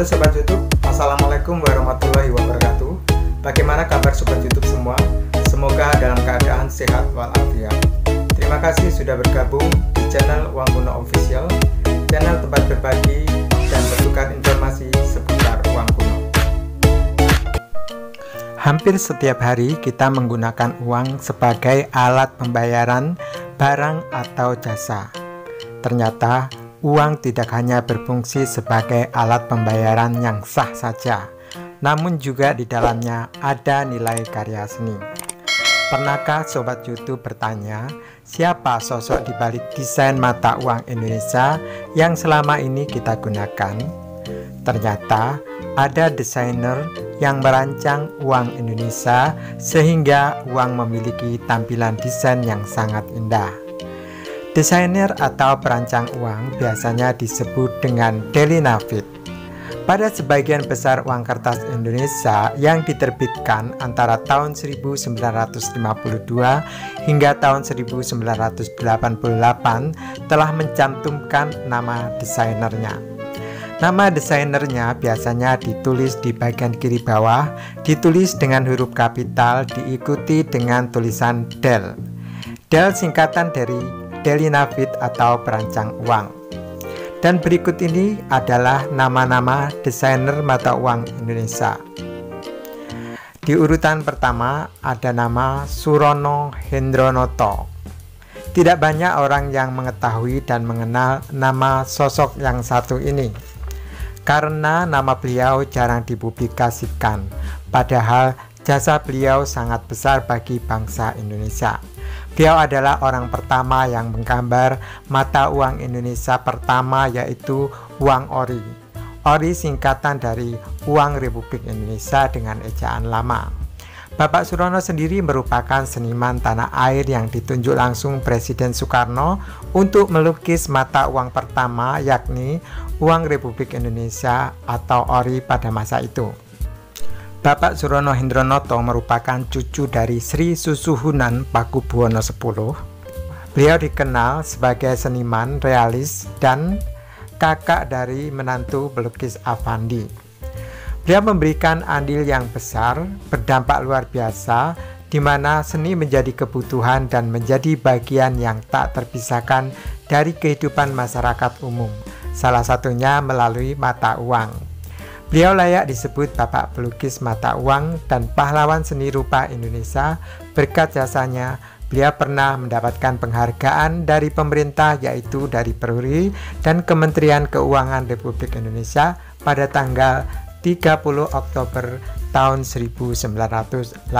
Halo Sobat YouTube, Assalamualaikum warahmatullahi wabarakatuh. Bagaimana kabar Sobat YouTube semua? Semoga dalam keadaan sehat walafiat. Terima kasih sudah bergabung di channel Uang Kuno Official, channel tempat berbagi dan bertukar informasi seputar uang kuno. Hampir setiap hari kita menggunakan uang sebagai alat pembayaran barang atau jasa. Ternyata uang tidak hanya berfungsi sebagai alat pembayaran yang sah saja, namun juga di dalamnya ada nilai karya seni. Pernahkah Sobat YouTube bertanya, siapa sosok di balik desain mata uang Indonesia yang selama ini kita gunakan? Ternyata ada desainer yang merancang uang Indonesia sehingga uang memiliki tampilan desain yang sangat indah. Desainer atau perancang uang biasanya disebut dengan Deli Nafit. Pada sebagian besar uang kertas Indonesia yang diterbitkan antara tahun 1952 hingga tahun 1988 telah mencantumkan nama desainernya. Nama desainernya biasanya ditulis di bagian kiri bawah, ditulis dengan huruf kapital diikuti dengan tulisan Del. Del singkatan dari Deli Nafit atau perancang uang. Dan berikut ini adalah nama-nama desainer mata uang Indonesia. Di urutan pertama ada nama Surono Hendronoto. Tidak banyak orang yang mengetahui dan mengenal nama sosok yang satu ini, karena nama beliau jarang dipublikasikan, padahal jasa beliau sangat besar bagi bangsa Indonesia. Beliau adalah orang pertama yang menggambar mata uang Indonesia pertama, yaitu uang ori. Ori singkatan dari Uang Republik Indonesia dengan ejaan lama. Bapak Surono sendiri merupakan seniman tanah air yang ditunjuk langsung Presiden Soekarno untuk melukis mata uang pertama, yakni Uang Republik Indonesia atau ori pada masa itu. Bapak Surono Hendronoto merupakan cucu dari Sri Susuhunan Pakubuwono X. Beliau dikenal sebagai seniman realis dan kakak dari menantu pelukis Avandi. Beliau memberikan andil yang besar, berdampak luar biasa, di mana seni menjadi kebutuhan dan menjadi bagian yang tak terpisahkan dari kehidupan masyarakat umum, salah satunya melalui mata uang. Beliau layak disebut Bapak Pelukis Mata Uang dan pahlawan seni rupa Indonesia. Berkat jasanya, beliau pernah mendapatkan penghargaan dari pemerintah, yaitu dari Peruri dan Kementerian Keuangan Republik Indonesia pada tanggal 30 Oktober tahun 1985.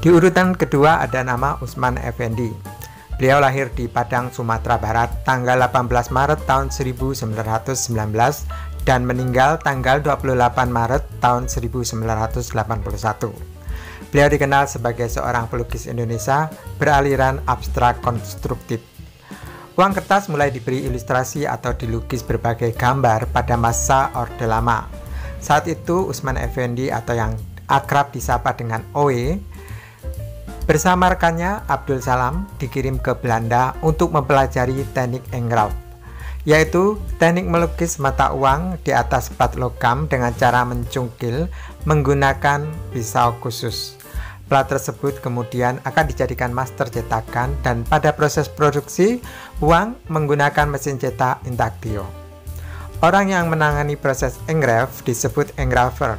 Di urutan kedua ada nama Usman Effendi. Beliau lahir di Padang, Sumatera Barat tanggal 18 Maret tahun 1919 dan meninggal tanggal 28 Maret tahun 1981. Beliau dikenal sebagai seorang pelukis Indonesia beraliran abstrak konstruktif. Uang kertas mulai diberi ilustrasi atau dilukis berbagai gambar pada masa Orde Lama. Saat itu Usman Effendi atau yang akrab disapa dengan Oe bersama rekannya Abdul Salam dikirim ke Belanda untuk mempelajari teknik engraf, yaitu teknik melukis mata uang di atas plat logam dengan cara mencungkil menggunakan pisau khusus. Plat tersebut kemudian akan dijadikan master cetakan dan pada proses produksi uang menggunakan mesin cetak Intaglio. Orang yang menangani proses engraf disebut engraver.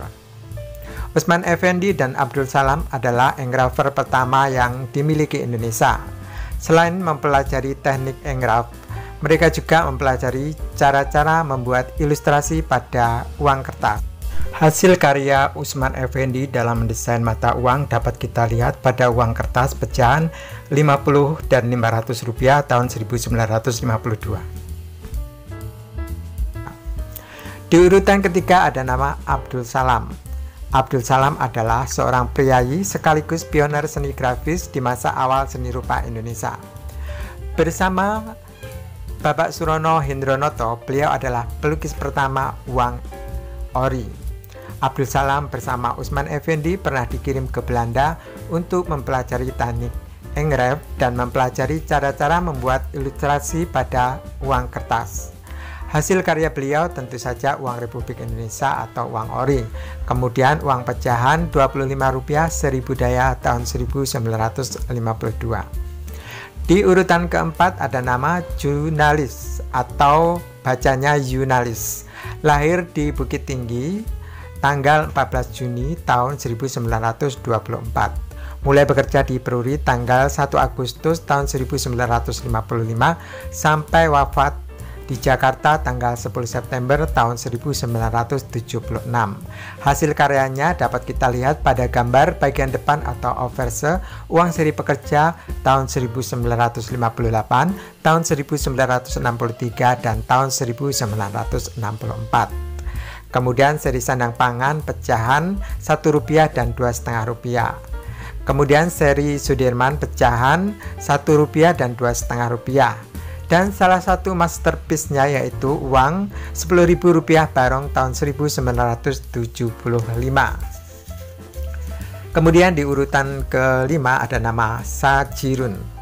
Usman Effendi dan Abdul Salam adalah engraver pertama yang dimiliki Indonesia. Selain mempelajari teknik engraf, mereka juga mempelajari cara-cara membuat ilustrasi pada uang kertas. Hasil karya Usman Effendi dalam mendesain mata uang dapat kita lihat pada uang kertas pecahan 50 dan 500 rupiah tahun 1952. Di urutan ketiga ada nama Abdul Salam. Abdul Salam adalah seorang priayi sekaligus pioner seni grafis di masa awal seni rupa Indonesia. Bersama Bapak Surono Hendronoto, beliau adalah pelukis pertama uang ori. Abdul Salam bersama Usman Effendi pernah dikirim ke Belanda untuk mempelajari teknik engraf dan mempelajari cara-cara membuat ilustrasi pada uang kertas. Hasil karya beliau tentu saja uang Republik Indonesia atau uang ori. Kemudian uang pecahan Rp25 Sribudaya tahun 1952. Di urutan keempat ada nama Junalis atau bacanya Yunalis. Lahir di Bukit Tinggi tanggal 14 Juni tahun 1924. Mulai bekerja di Peruri tanggal 1 Agustus tahun 1955 sampai wafat di Jakarta tanggal 10 September tahun 1976. Hasil karyanya dapat kita lihat pada gambar bagian depan atau overse uang seri pekerja tahun 1958, tahun 1963, dan tahun 1964. Kemudian seri sandang pangan pecahan Rp1 dan Rp2,5. Kemudian seri Sudirman pecahan Rp1 dan Rp2,5. Dan salah satu masterpiece-nya yaitu uang Rp10.000 Barong tahun 1975. Kemudian di urutan kelima ada nama Sajirun.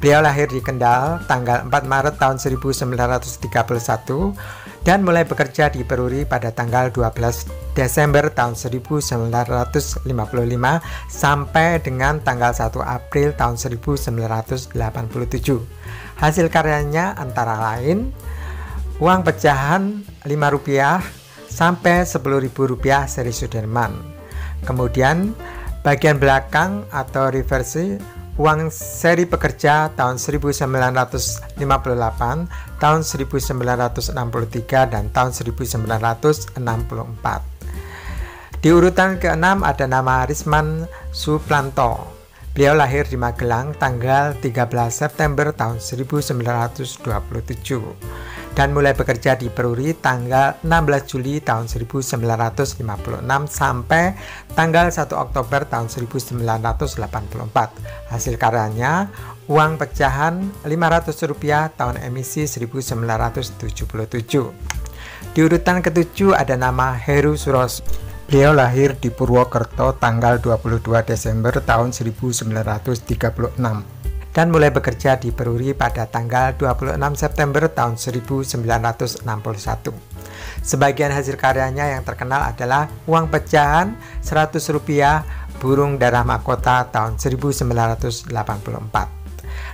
Beliau lahir di Kendal tanggal 4 Maret tahun 1931 dan mulai bekerja di Peruri pada tanggal 12 Desember tahun 1955 sampai dengan tanggal 1 April tahun 1987. Hasil karyanya antara lain uang pecahan Rp5 sampai Rp10.000 seri Sudirman. Kemudian bagian belakang atau reversi uang seri pekerja tahun 1958, tahun 1963, dan tahun 1964. Di urutan ke-6 ada nama Risman Suplanto. Beliau lahir di Magelang tanggal 13 September tahun 1927 dan mulai bekerja di Peruri tanggal 16 Juli tahun 1956 sampai tanggal 1 Oktober tahun 1984. Hasil karyanya uang pecahan Rp500 tahun emisi 1977. Di urutan ke-7 ada nama Heru Suroso. Beliau lahir di Purwokerto tanggal 22 Desember tahun 1936 dan mulai bekerja di Peruri pada tanggal 26 September tahun 1961. Sebagian hasil karyanya yang terkenal adalah uang pecahan Rp100 Burung Darah Mahkota tahun 1984.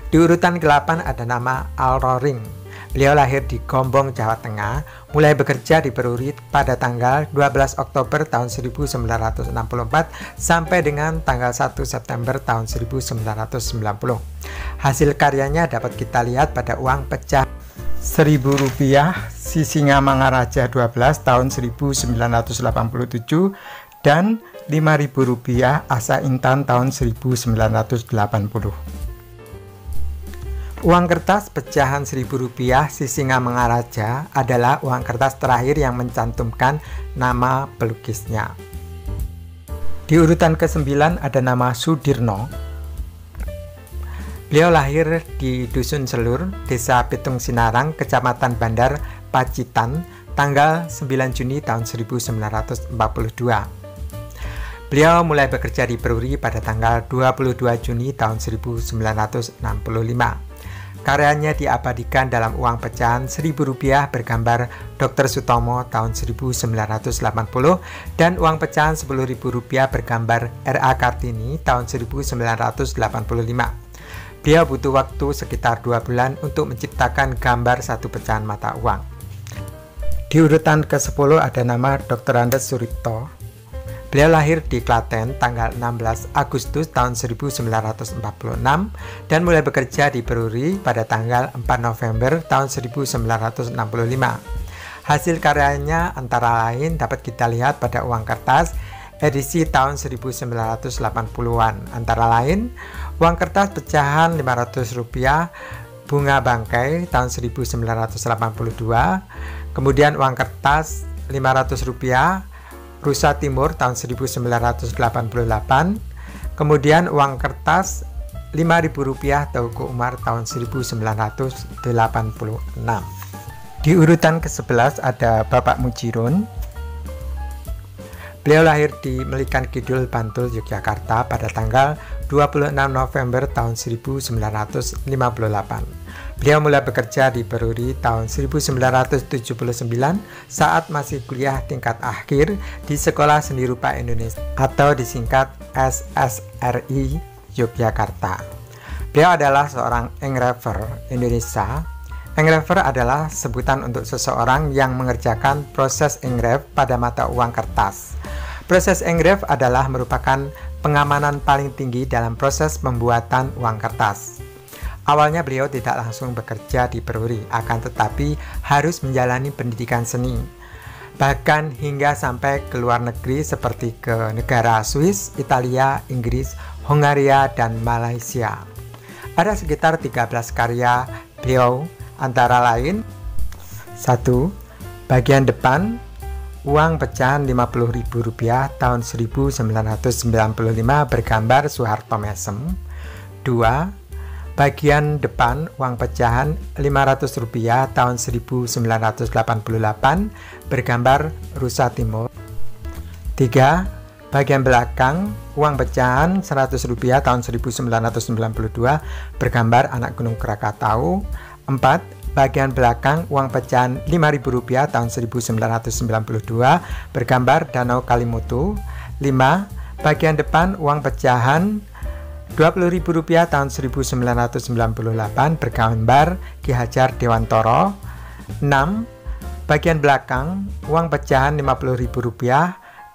Di urutan ke-8 ada nama Alroring. Beliau lahir di Gombong, Jawa Tengah, mulai bekerja di Peruri pada tanggal 12 Oktober tahun 1964 sampai dengan tanggal 1 September tahun 1990. Hasil karyanya dapat kita lihat pada uang pecah Rp1.000 Sisingamangaraja 12 tahun 1987 dan Rp5.000 Asa Intan tahun 1980. Uang kertas pecahan Rp1.000 Sisingamangaraja adalah uang kertas terakhir yang mencantumkan nama pelukisnya. Di urutan ke-9 ada nama Sudirno. Beliau lahir di Dusun Selur, Desa Pitung Sinarang, Kecamatan Bandar, Pacitan, tanggal 9 Juni tahun 1942. Beliau mulai bekerja di Peruri pada tanggal 22 Juni tahun 1965. Karyanya diabadikan dalam uang pecahan Rp1.000 bergambar Dr. Sutomo tahun 1980 dan uang pecahan Rp10.000 bergambar R.A. Kartini tahun 1985. Beliau butuh waktu sekitar 2 bulan untuk menciptakan gambar satu pecahan mata uang. Di urutan ke-10 ada nama Dr. Andes Suripto. Beliau lahir di Klaten tanggal 16 Agustus tahun 1946 dan mulai bekerja di Peruri pada tanggal 4 November tahun 1965. Hasil karyanya antara lain dapat kita lihat pada uang kertas edisi tahun 1980-an, antara lain uang kertas pecahan Rp500 Bunga Bangkai tahun 1982, kemudian uang kertas Rp500 Rusa Timur tahun 1988, kemudian uang kertas Rp5.000 Teuku Umar tahun 1986. Di urutan ke-11 ada Bapak Mujirun. Beliau lahir di Melikan Kidul, Bantul, Yogyakarta pada tanggal 26 November tahun 1958. Beliau mulai bekerja di Peruri tahun 1979 saat masih kuliah tingkat akhir di Sekolah Seni Rupa Indonesia atau disingkat SSRI Yogyakarta. Beliau adalah seorang engraver Indonesia. Engraver adalah sebutan untuk seseorang yang mengerjakan proses engrave pada mata uang kertas. Proses engrave adalah merupakan pengamanan paling tinggi dalam proses pembuatan uang kertas. Awalnya beliau tidak langsung bekerja di Peruri, akan tetapi harus menjalani pendidikan seni. Bahkan hingga sampai ke luar negeri seperti ke negara Swiss, Italia, Inggris, Hongaria, dan Malaysia. Ada sekitar 13 karya beliau, antara lain 1. Bagian depan uang pecahan Rp50.000 tahun 1995 bergambar Soeharto Mesem. 2. Bagian depan uang pecahan Rp500 tahun 1988 bergambar Rusa Timur. 3. Bagian belakang uang pecahan Rp100 tahun 1992 bergambar Anak Gunung Krakatau. 4. Bagian belakang uang pecahan Rp5.000 tahun 1992 bergambar Danau Kalimutu. 5. Bagian depan uang pecahan Rp20.000 tahun 1998 bergambar Ki Hajar Dewantoro. 6. Bagian belakang uang pecahan Rp50.000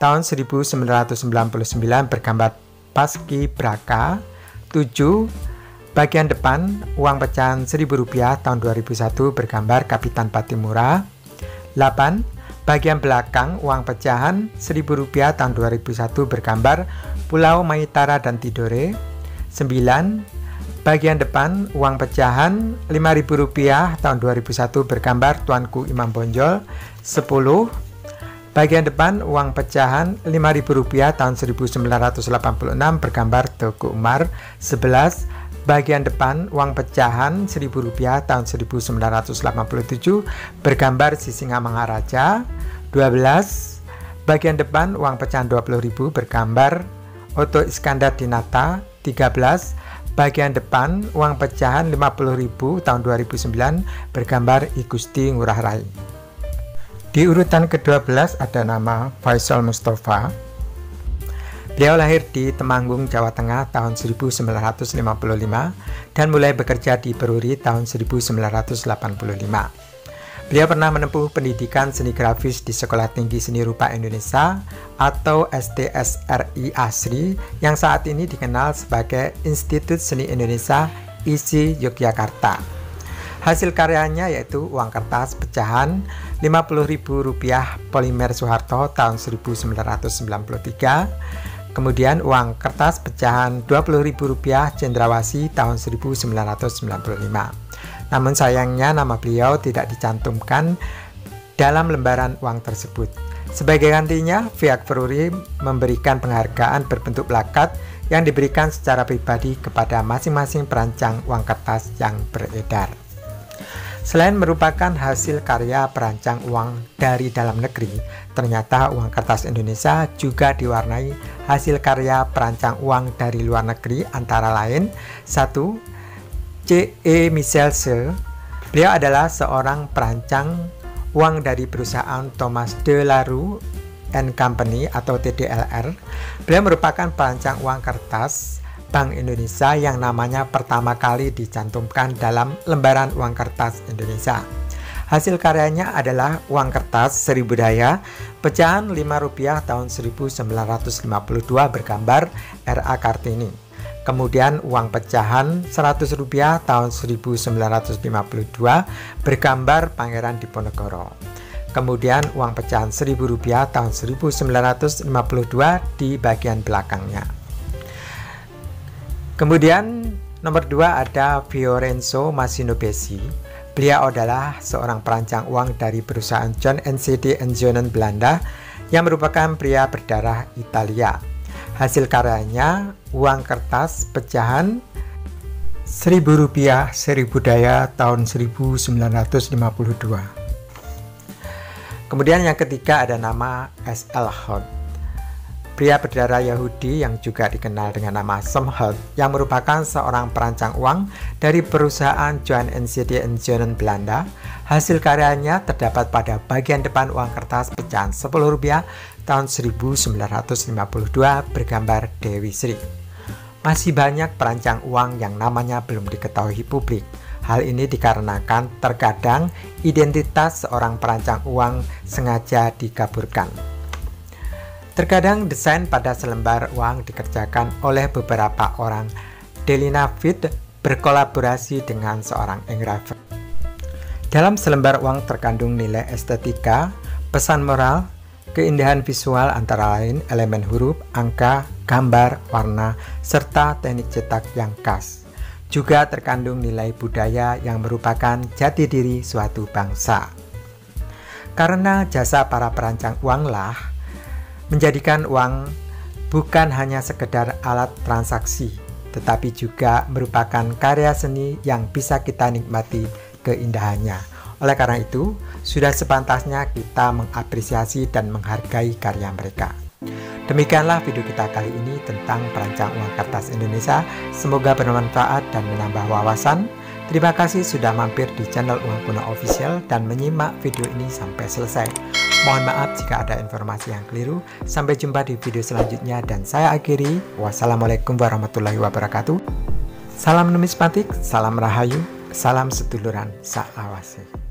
tahun 1999 bergambar Paski Braka. 7. Bagian depan uang pecahan Rp1.000 tahun 2001 bergambar Kapitan Patimura. 8. Bagian belakang uang pecahan Rp1.000 tahun 2001 bergambar Pulau Maitara dan Tidore. 9. Bagian depan uang pecahan Rp5.000 tahun 2001 bergambar Tuanku Imam Bonjol. 10. Bagian depan uang pecahan Rp5.000 tahun 1986 bergambar Teguh Umar. 11. Bagian depan uang pecahan Rp1.000 tahun 1987 bergambar Sisingamangaraja. 12. Bagian depan uang pecahan Rp20.000 bergambar Oto Iskandar Dinata. 13. Bagian depan uang pecahan Rp50.000 tahun 2009 bergambar I Gusti Ngurah Rai. Di urutan ke-12 ada nama Faisal Mustafa. Beliau lahir di Temanggung, Jawa Tengah tahun 1955 dan mulai bekerja di Peruri tahun 1985. Beliau pernah menempuh pendidikan seni grafis di Sekolah Tinggi Seni Rupa Indonesia atau STSRI Asri yang saat ini dikenal sebagai Institut Seni Indonesia ISI Yogyakarta. Hasil karyanya yaitu uang kertas pecahan Rp50.000 polimer Soeharto tahun 1993, kemudian uang kertas pecahan Rp20.000 Cendrawasih tahun 1995. Namun sayangnya nama beliau tidak dicantumkan dalam lembaran uang tersebut. Sebagai gantinya, pihak Peruri memberikan penghargaan berbentuk plakat yang diberikan secara pribadi kepada masing-masing perancang uang kertas yang beredar. Selain merupakan hasil karya perancang uang dari dalam negeri, ternyata uang kertas Indonesia juga diwarnai hasil karya perancang uang dari luar negeri, antara lain 1. C.E. Michelse. Beliau adalah seorang perancang uang dari perusahaan Thomas de la Rue and Company atau TDLR. Beliau merupakan perancang uang kertas Bank Indonesia yang namanya pertama kali dicantumkan dalam lembaran uang kertas Indonesia. Hasil karyanya adalah uang kertas Seri Budaya pecahan Rp5 tahun 1952 bergambar R.A. Kartini. Kemudian uang pecahan Rp100 tahun 1952 bergambar Pangeran Diponegoro. Kemudian uang pecahan Rp1.000 tahun 1952 di bagian belakangnya. Kemudian nomor 2 ada Fiorenzo Massinobesi. Beliau adalah seorang perancang uang dari perusahaan John NCD Zonen Belanda yang merupakan pria berdarah Italia. Hasil karyanya uang kertas pecahan Rp1.000 Seri Budaya tahun 1952. Kemudian yang ketiga ada nama S.L. Holt. Pria berdarah Yahudi yang juga dikenal dengan nama Sam Hult, yang merupakan seorang perancang uang dari perusahaan Johan en City & Jonen Belanda. Hasil karyanya terdapat pada bagian depan uang kertas pecahan Rp10 tahun 1952 bergambar Dewi Sri. Masih banyak perancang uang yang namanya belum diketahui publik. Hal ini dikarenakan terkadang identitas seorang perancang uang sengaja dikaburkan. Terkadang desain pada selembar uang dikerjakan oleh beberapa orang. Delina Vitt berkolaborasi dengan seorang engraver. Dalam selembar uang terkandung nilai estetika, pesan moral, keindahan visual antara lain elemen huruf, angka, gambar, warna, serta teknik cetak yang khas. Juga terkandung nilai budaya yang merupakan jati diri suatu bangsa. Karena jasa para perancang uanglah menjadikan uang bukan hanya sekedar alat transaksi, tetapi juga merupakan karya seni yang bisa kita nikmati keindahannya. Oleh karena itu, sudah sepantasnya kita mengapresiasi dan menghargai karya mereka. Demikianlah video kita kali ini tentang perancang uang kertas Indonesia. Semoga bermanfaat dan menambah wawasan. Terima kasih sudah mampir di channel Uang Kuno Official dan menyimak video ini sampai selesai. Mohon maaf jika ada informasi yang keliru. Sampai jumpa di video selanjutnya dan saya akhiri. Wassalamualaikum warahmatullahi wabarakatuh. Salam numismatik, salam rahayu, salam seduluran, salawase.